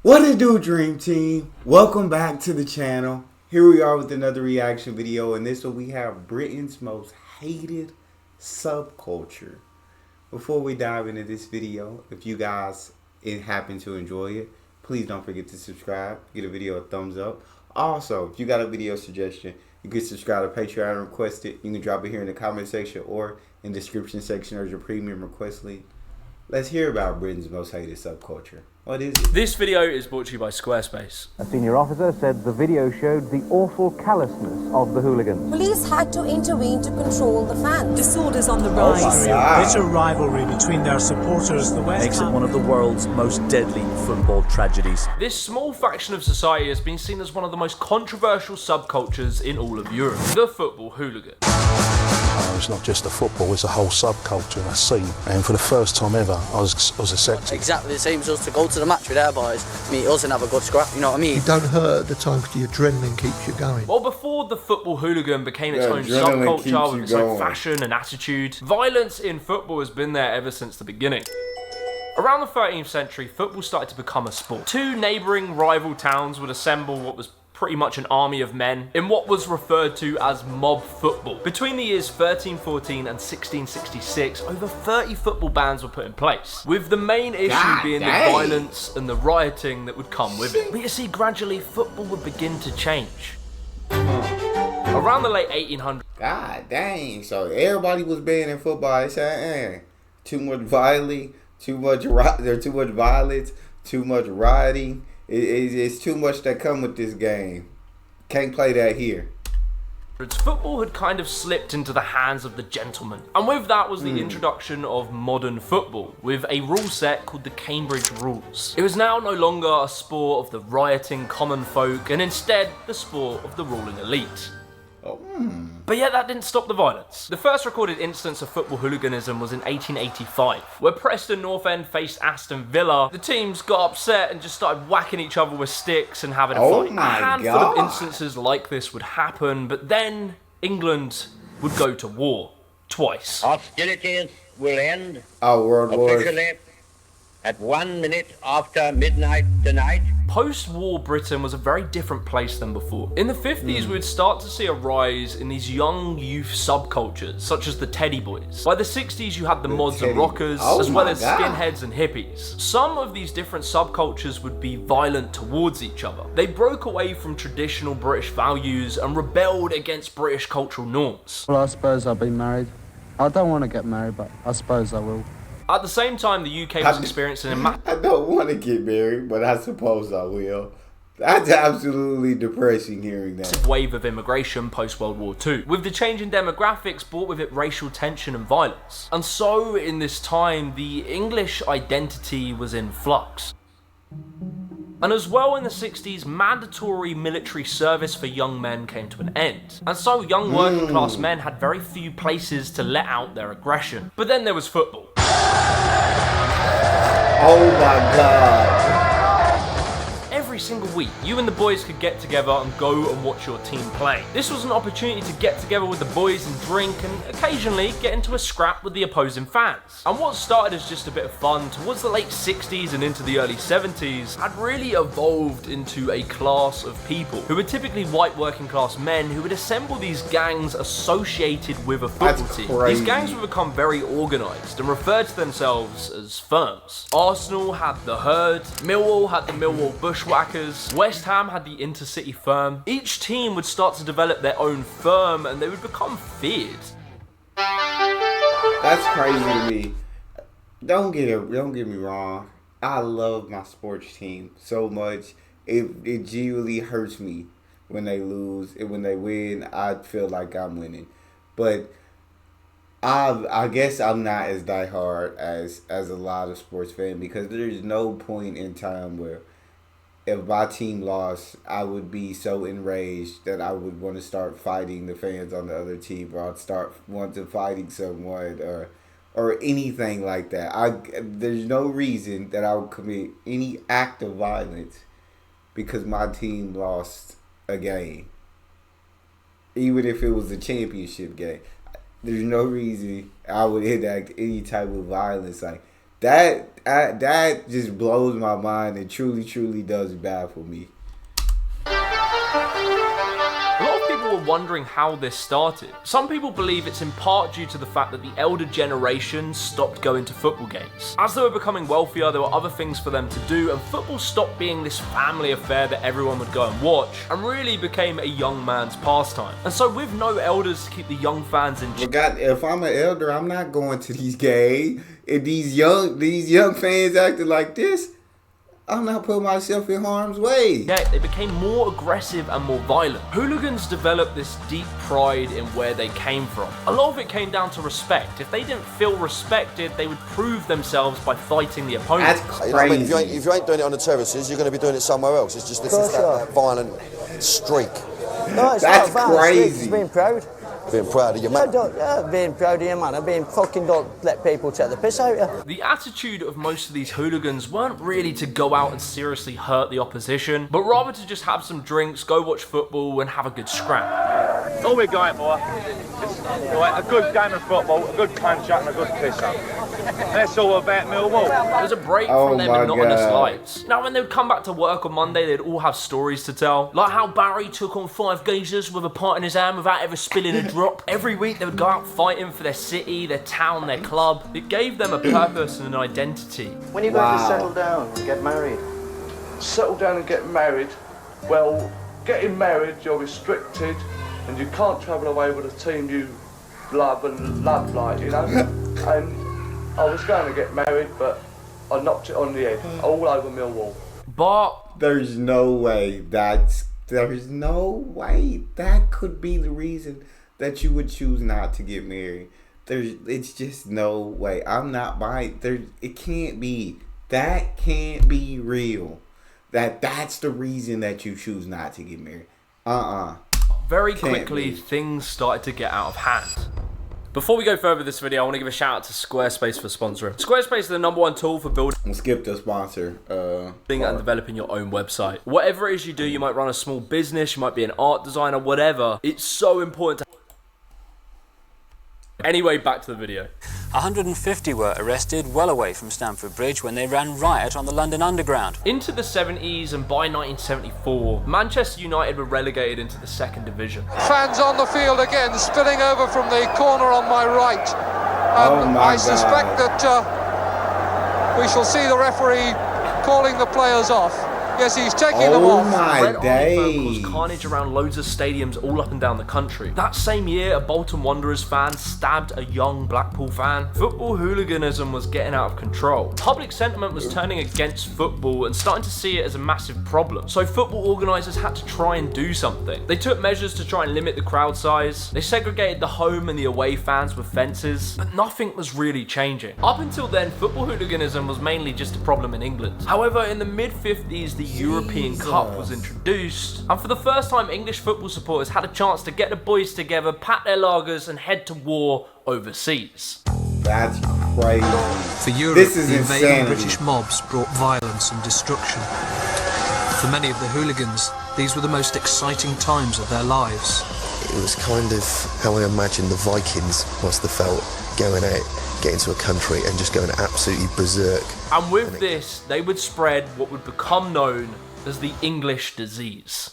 What it do, Dream Team? Welcome back to the channel. Here we are with another reaction video, and this one we have Britain's most hated subculture. Before we dive into this video, if you guys happen to enjoy it, please don't forget to subscribe, give the video a thumbs up. Also, if you got a video suggestion, you can subscribe to Patreon and request it. You can drop it here in the comment section or in the description section or your premium request link. Let's hear about Britain's most hated subculture. What is it? This video is brought to you by Squarespace. A senior officer said the video showed the awful callousness of the hooligans. Police had to intervene to control the fans. Disorders on the rise. Bitter rivalry between their supporters. The West makes it one of the world's most deadly football tragedies. This small faction of society has been seen as one of the most controversial subcultures in all of Europe. The football hooligan. It's not just the football, it's a whole subculture and a scene. And for the first time ever, I was accepted. Exactly the same as us to go to the match with our boys, meet us and have a good scrap, you know what I mean? You don't hurt at the time because the adrenaline keeps you going. Well, before the football hooligan became its own subculture with its own fashion and attitude, violence in football has been there ever since the beginning. Around the 13th century, football started to become a sport. Two neighbouring rival towns would assemble what was pretty much an army of men in what was referred to as mob football. Between the years 1314 and 1666, over 30 football bans were put in place, with the main issue being the violence and the rioting that would come with it. But you see, gradually football would begin to change. Around the late 1800s. God dang, so everybody was banning football. They said, too much violence, too much violence, too much rioting. It's too much that come with this game. Can't play that here. Football had kind of slipped into the hands of the gentlemen. And with that was the introduction of modern football, with a rule set called the Cambridge Rules. It was now no longer a sport of the rioting common folk, and instead the sport of the ruling elite. But yet that didn't stop the violence. The first recorded instance of football hooliganism was in 1885, where Preston North End faced Aston Villa. The teams got upset and just started whacking each other with sticks and having a fight. A handful of instances like this would happen, but then England would go to war. Twice. Hostilities will end World officially at 1 minute after midnight tonight. Post-war Britain was a very different place than before. In the 50s, we would start to see a rise in these young youth subcultures, such as the Teddy Boys. By the 60s, you had the mods and rockers, as well as skinheads and hippies. Some of these different subcultures would be violent towards each other. They broke away from traditional British values and rebelled against British cultural norms. Well, I suppose I'll be married. I don't want to get married, but I suppose I will. At the same time, the UK was experiencing a I don't want to get married, but I suppose I will. That's absolutely depressing hearing that. Wave of immigration post-World War II, with the change in demographics brought with it racial tension and violence. And so, in this time, the English identity was in flux. And as well in the 60s, mandatory military service for young men came to an end. And so young working class men had very few places to let out their aggression. But then there was football. Oh my God. Every single week, you and the boys could get together and go and watch your team play. This was an opportunity to get together with the boys and drink and occasionally get into a scrap with the opposing fans. And what started as just a bit of fun towards the late 60s and into the early 70s had really evolved into a class of people who were typically white working class men who would assemble these gangs associated with a football team. These gangs would become very organised and referred to themselves as firms. Arsenal had the Herd, Millwall had the Millwall Bushwhackers, West Ham had the Intercity Firm. Each team would start to develop their own firm and they would become feared. That's crazy to me. Don't get me wrong. I love my sports team so much. It genuinely hurts me when they lose. And when they win, I feel like I'm winning. But I guess I'm not as diehard as a lot of sports fans, because there's no point in time where if my team lost, I would be so enraged that I would want to start fighting the fans on the other team, or I'd start wanting to fighting someone or anything like that. There's no reason that I would commit any act of violence because my team lost a game, even if it was a championship game. There's no reason I would enact any type of violence. Like, That just blows my mind and truly does baffle me. A lot of people were wondering how this started. Some people believe it's in part due to the fact that the elder generation stopped going to football games. As they were becoming wealthier, there were other things for them to do, and football stopped being this family affair that everyone would go and watch, and really became a young man's pastime. And so with no elders to keep the young fans in check. God, if I'm an elder, I'm not going to these games. If these young fans acting like this, I'm not putting myself in harm's way. Yeah, they became more aggressive and more violent. Hooligans developed this deep pride in where they came from. A lot of it came down to respect. If they didn't feel respected, they would prove themselves by fighting the opponent. That's crazy. You know what I mean? If you ain't doing it on the terraces, you're going to be doing it somewhere else. It's just that violent streak. No, it's That's not crazy. It's being proud. Being proud of your man. Being proud of your man. Don't let people take the piss out of you. The attitude of most of these hooligans weren't really to go out and seriously hurt the opposition, but rather to just have some drinks, go watch football, and have a good scrap. All we're going for is a good game of football, a good punch up, and a good piss up. That's all about Millwall. It was a break from their monotonous lives. Now, when they would come back to work on Monday, they'd all have stories to tell, like how Barry took on 5 geezers with a pint in his hand without ever spilling a drop. Every week, they would go out fighting for their city, their town, their club. It gave them a purpose and an identity. When you're going to settle down and get married? Settle down and get married? Well, getting married, you're restricted, and you can't travel away with a team you love and love, like, you know? And I was going to get married, but I knocked it on the head, all over Millwall. But there's no way that could be the reason that you would choose not to get married. It's just no way. I'm not buying. It can't be. That can't be real. That's the reason that you choose not to get married. Very quickly, things started to get out of hand. Before we go further with this video, I want to give a shout out to Squarespace for sponsoring. Squarespace is the #1 tool for building. We'll skip the sponsor. And developing your own website. Whatever it is you do, you might run a small business, you might be an art designer, whatever. It's so important to. Anyway, back to the video. 150 were arrested well away from Stamford Bridge when they ran riot on the London Underground. Into the 70s and by 1974, Manchester United were relegated into the 2nd division. Fans on the field again, spilling over from the corner on my right. I suspect that we shall see the referee calling the players off. Yes, he's taking them off. Red Army caused carnage around loads of stadiums all up and down the country. That same year, a Bolton Wanderers fan stabbed a young Blackpool fan. Football hooliganism was getting out of control. Public sentiment was turning against football and starting to see it as a massive problem. So football organisers had to try and do something. They took measures to try and limit the crowd size. They segregated the home and the away fans with fences, but nothing was really changing. Up until then, football hooliganism was mainly just a problem in England. However, in the mid-50s, the European Cup was introduced, and for the first time, English football supporters had a chance to get the boys together, pack their lagers, and head to war overseas. That's crazy. For Europe, this is the invading insanity. British mobs brought violence and destruction. For many of the hooligans, these were the most exciting times of their lives. It was kind of how I imagine the Vikings must have felt going out, getting to a country and just going absolutely berserk. And with this, they would spread what would become known as the English disease.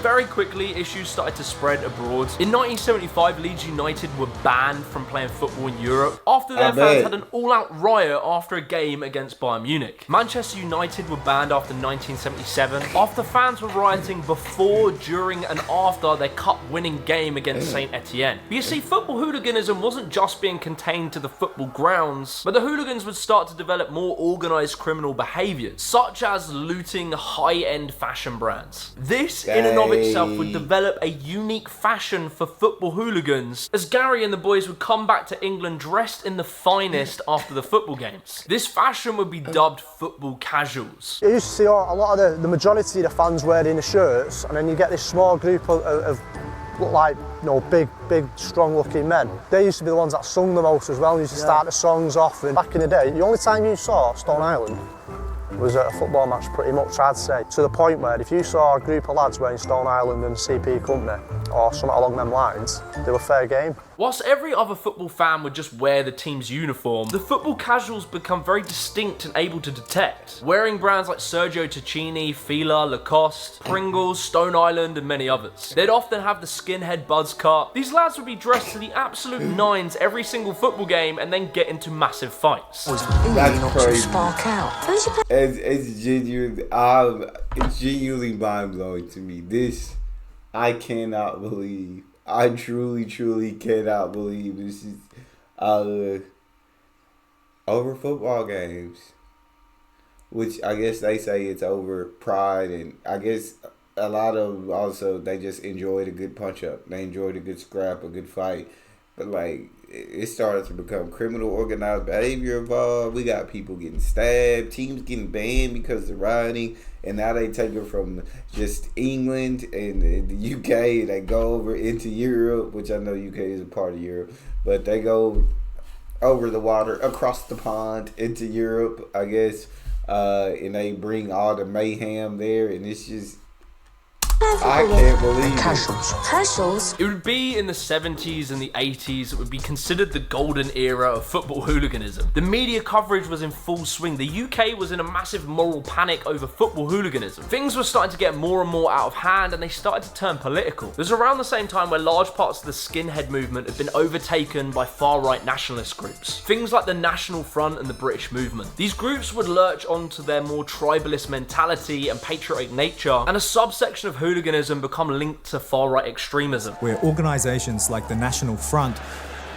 Very quickly, issues started to spread abroad. In 1975, Leeds United were banned from playing football in Europe after their fans had an all-out riot after a game against Bayern Munich. Manchester United were banned after 1977 after fans were rioting before, during and after their cup-winning game against St Etienne. But you see, football hooliganism wasn't just being contained to the football grounds, but the hooligans would start to develop more organised criminal behaviours, such as looting high-end fashion brands. This, in and of itself, would develop a unique fashion for football hooligans, as Gary and the boys would come back to England dressed in the finest after the football games. This fashion would be dubbed football casuals. You used to see a lot of the majority of the fans wearing the shirts, and then you get this small group of look like, you know, big, strong looking men. They used to be the ones that sung the most as well, and used to start the songs off. And back in the day, the only time you saw Stone Island was at a football match, pretty much, I'd say. To the point where if you saw a group of lads wearing Stone Island and CP Company or something along them lines, they were fair game. Whilst every other football fan would just wear the team's uniform, the football casuals become very distinct and able to detect, wearing brands like Sergio Tacchini, Fila, Lacoste, Pringles, Stone Island, and many others. They'd often have the skinhead buzz cut. These lads would be dressed to the absolute nines every single football game and then get into massive fights. That's crazy. Spark out. It's genuinely mind-blowing to me. This, I cannot believe. I truly cannot believe this is over football games. Which I guess they say it's over pride, and I guess a lot of also they just enjoyed a good punch-up. They enjoyed a good scrap, a good fight. But like, it started to become criminal organized behavior involved. We got people getting stabbed, teams getting banned because of rioting, and now they take it from just England and the UK, and they go over into Europe, which I know UK is a part of Europe, but they go over the water, across the pond into Europe, I guess, and they bring all the mayhem there, and it's just, I can't believe it. Casuals? It would be in the 70s and the 80s that would be considered the golden era of football hooliganism. The media coverage was in full swing. The UK was in a massive moral panic over football hooliganism. Things were starting to get more and more out of hand, and they started to turn political. It was around the same time where large parts of the skinhead movement had been overtaken by far-right nationalist groups. Things like the National Front and the British movement. These groups would lurch onto their more tribalist mentality and patriotic nature, and a subsection of hooliganism become linked to far-right extremism. Where organisations like the National Front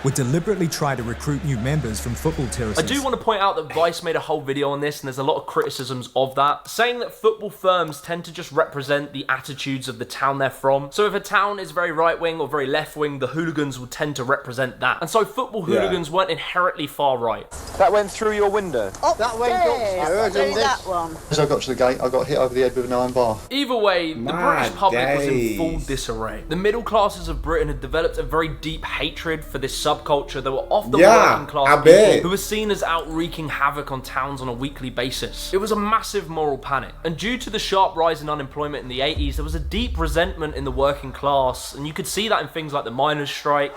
would deliberately try to recruit new members from football terraces. I do want to point out that Vice made a whole video on this, and there's a lot of criticisms of that, saying that football firms tend to just represent the attitudes of the town they're from. So if a town is very right-wing or very left-wing, the hooligans will tend to represent that. And so football hooligans weren't inherently far-right. That went through your window? That went upstairs. That one. As I got to the gate, I got hit over the head with an iron bar. Either way, the British public was in full disarray. The middle classes of Britain had developed a very deep hatred for this subculture that were often working class people who were seen as out wreaking havoc on towns on a weekly basis. It was a massive moral panic, and due to the sharp rise in unemployment in the 80s, there was a deep resentment in the working class, and you could see that in things like the miners' strike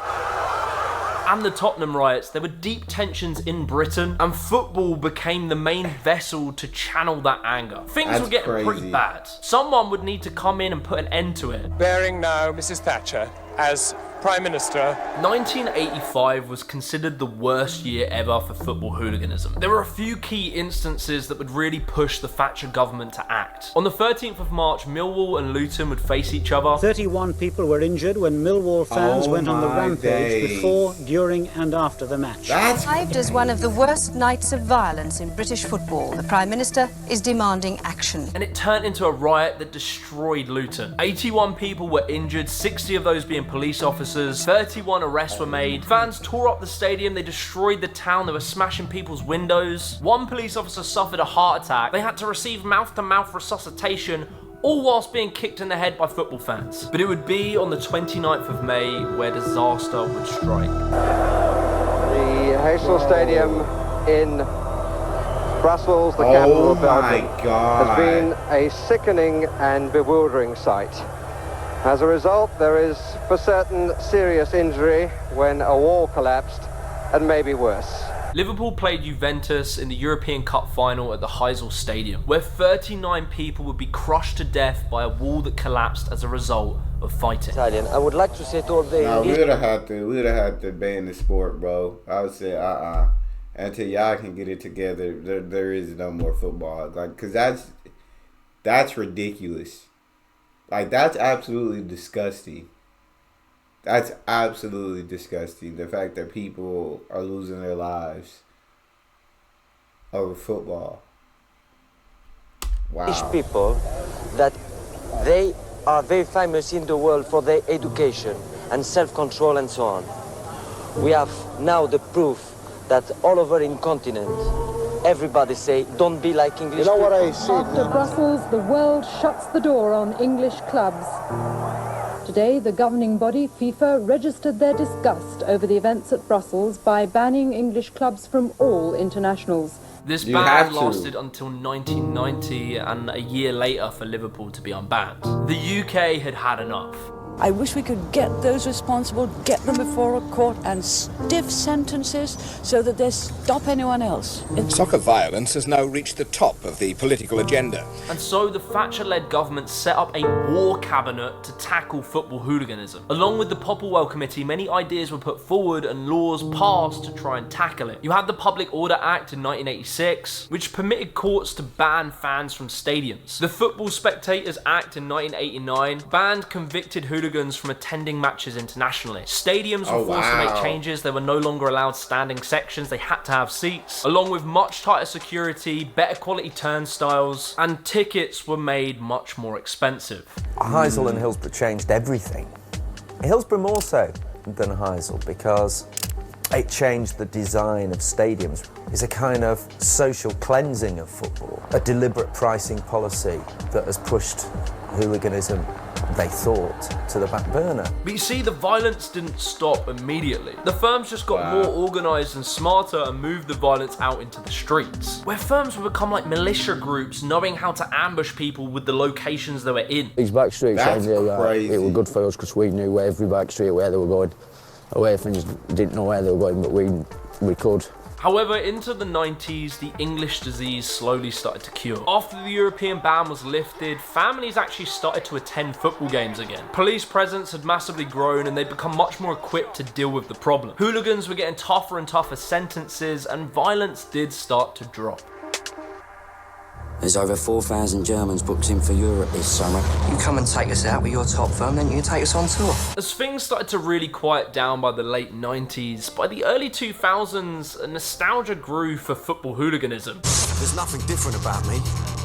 and the Tottenham riots. There were deep tensions in Britain, and football became the main vessel to channel that anger. Things were getting pretty bad. Someone would need to come in and put an end to it. Bearing now Mrs. Thatcher as Prime Minister. 1985 was considered the worst year ever for football hooliganism. There were a few key instances that would really push the Thatcher government to act. On the 13th of March, Millwall and Luton would face each other. 31 people were injured when Millwall fans went on the rampage before, during and after the match. Described as one of the worst nights of violence in British football, the Prime Minister is demanding action. And it turned into a riot that destroyed Luton. 81 people were injured, 60 of those being police officers. 31 arrests were made. Fans tore up the stadium, they destroyed the town, they were smashing people's windows. One police officer suffered a heart attack. They had to receive mouth-to-mouth resuscitation, all whilst being kicked in the head by football fans. But it would be on the 29th of May where disaster would strike. The Heysel Stadium in Brussels, the capital of Belgium, has been a sickening and bewildering sight. As a result, there is for certain serious injury when a wall collapsed, and maybe worse. Liverpool played Juventus in the European Cup final at the Heysel Stadium, where 39 people would be crushed to death by a wall that collapsed as a result of fighting. Italian. I would like to say to all the... No, we would have had to ban the sport, bro. I would say, until y'all can get it together, there is no more football. Like, cause that's ridiculous. Like, that's absolutely disgusting. That's absolutely disgusting. The fact that people are losing their lives over football. Wow. British people that they are very famous in the world for their education and self-control and so on. We have now the proof that all over in continent, everybody say, don't be like English people. What I see? After Brussels, the world shuts the door on English clubs. Today, the governing body, FIFA, registered their disgust over the events at Brussels by banning English clubs from all internationals. This ban lasted until 1990 and a year later for Liverpool to be unbanned. The UK had had enough. I wish we could get those responsible, get them before a court and stiff sentences so that they stop anyone else. Soccer violence has now reached the top of the political agenda. And so the Thatcher-led government set up a war cabinet to tackle football hooliganism. Along with the Popplewell Committee, many ideas were put forward and laws passed to try and tackle it. You had the Public Order Act in 1986, which permitted courts to ban fans from stadiums. The Football Spectators Act in 1989 banned convicted hooligans from attending matches internationally. Stadiums were forced to make changes. They were no longer allowed standing sections. They had to have seats, along with much tighter security, better quality turnstiles, and tickets were made much more expensive. Heysel and Hillsborough changed everything. Hillsborough more so than Heysel, because it changed the design of stadiums. It's a kind of social cleansing of football, a deliberate pricing policy that has pushed hooliganism, they thought, to the back burner. But you see, the violence didn't stop immediately. The firms just got more organised and smarter and moved the violence out into the streets, where firms would become like militia groups, knowing how to ambush people with the locations they were in. These back streets, crazy. It were good for us because we knew every back street where they were going. Away things didn't know where they were going, but we could. However, into the 90s, the English disease slowly started to cure. After the European ban was lifted, families actually started to attend football games again. Police presence had massively grown and they'd become much more equipped to deal with the problem. Hooligans were getting tougher and tougher sentences, and violence did start to drop. There's over 4,000 Germans booked in for Europe this summer. You come and take us out with your top firm, then you can take us on tour. As things started to really quiet down by the late 90s, by the early 2000s, a nostalgia grew for football hooliganism. There's nothing different about me.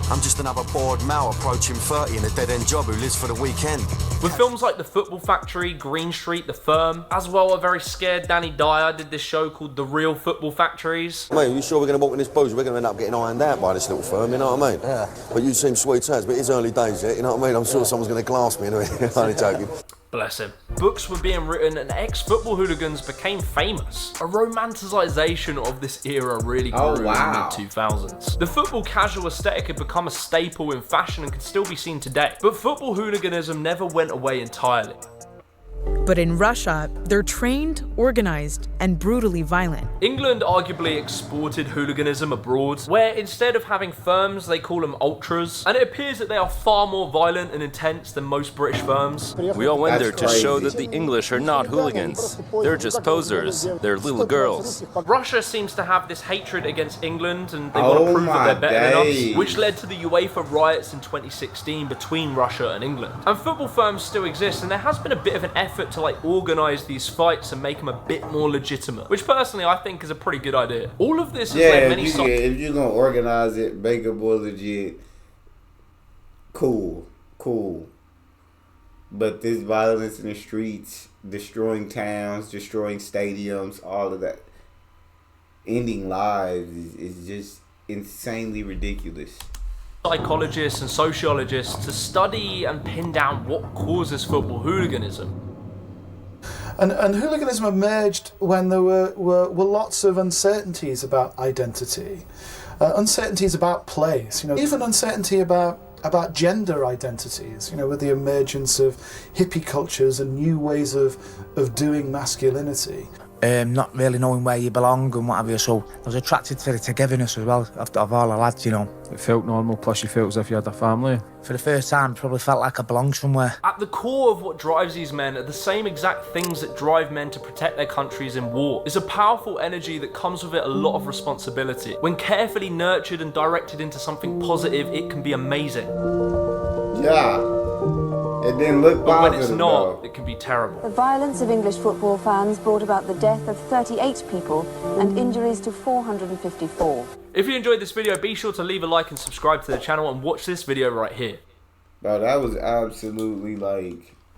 I'm just another bored Mal approaching 30 in a dead-end job who lives for the weekend. With films like The Football Factory, Green Street, The Firm, as well a very scared Danny Dyer did this show called The Real Football Factories. Mate, you sure we're going to walk in this booze? We're going to end up getting ironed out by this little firm, you know what I mean? Yeah. But you seem sweet as, but it's early days yet, you know what I mean? I'm sure someone's going to glass me anyway. I'm only joking. Bless him. Books were being written and ex-football hooligans became famous. A romanticisation of this era really grew in the mid-2000s. The football casual aesthetic had become a staple in fashion and can still be seen today. But football hooliganism never went away entirely. But in Russia, they're trained, organized, and brutally violent. England arguably exported hooliganism abroad, where instead of having firms, they call them ultras, and it appears that they are far more violent and intense than most British firms. We all went there to show that the English are not hooligans. They're just posers. They're little girls. Russia seems to have this hatred against England, and they want to prove that they're better than us, which led to the UEFA riots in 2016 between Russia and England. And football firms still exist, and there has been a bit of an effort to like organise these fights and make them a bit more legitimate, which personally I think is a pretty good idea. All of this has led many if you're gonna organise it, make it more legit, cool. But this violence in the streets, destroying towns, destroying stadiums, all of that, ending lives is just insanely ridiculous. Psychologists and sociologists to study and pin down what causes football hooliganism. And hooliganism emerged when there were lots of uncertainties about identity, uncertainties about place, even uncertainty about gender identities, with the emergence of hippie cultures and new ways of doing masculinity. Not really knowing where you belong and what have you, so I was attracted to the togetherness as well of all the lads, It felt normal, plus you felt as if you had a family. For the first time, probably felt like I belonged somewhere. At the core of what drives these men are the same exact things that drive men to protect their countries in war. It's a powerful energy that comes with it a lot of responsibility. When carefully nurtured and directed into something positive, it can be amazing. Yeah. It didn't look positive, but when it's not, though, it can be terrible. The violence of English football fans brought about the death of 38 people and injuries to 454. If you enjoyed this video, be sure to leave a like and subscribe to the channel and watch this video right here. Bro, that was absolutely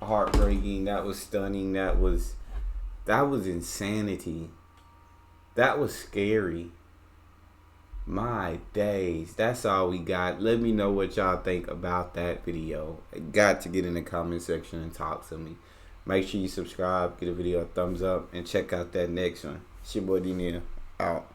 heartbreaking. That was stunning. That was insanity. That was scary. My days. That's all we got. Let me know what y'all think about that video. Got to get in the comment section and talk to me. Make sure you subscribe, give the video a thumbs up, and check out that next one. It's your boy Neal. Out.